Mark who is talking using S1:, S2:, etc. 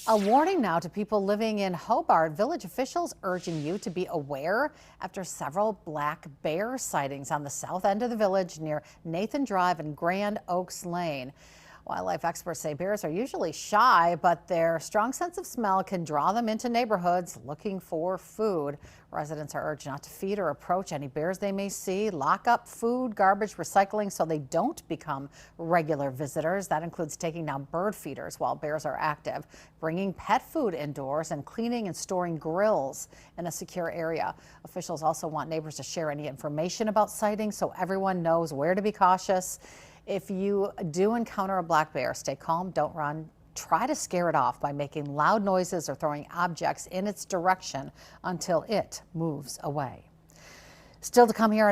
S1: A warning now to people living in Hobart. Village officials urging you to be aware after several black bear sightings on the south end of the village near Nathan Drive and Grand Oaks Lane. Wildlife experts say bears are usually shy, but their strong sense of smell can draw them into neighborhoods looking for food. Residents are urged not to feed or approach any bears they may see. Lock up food, garbage, recycling so they don't become regular visitors. That includes taking down bird feeders while bears are active, bringing pet food indoors, and cleaning and storing grills in a secure area. Officials also want neighbors to share any information about sightings so everyone knows where to be cautious. If you do encounter a black bear, stay calm, don't run. Try to scare it off by making loud noises or throwing objects in its direction until it moves away. Still to come here.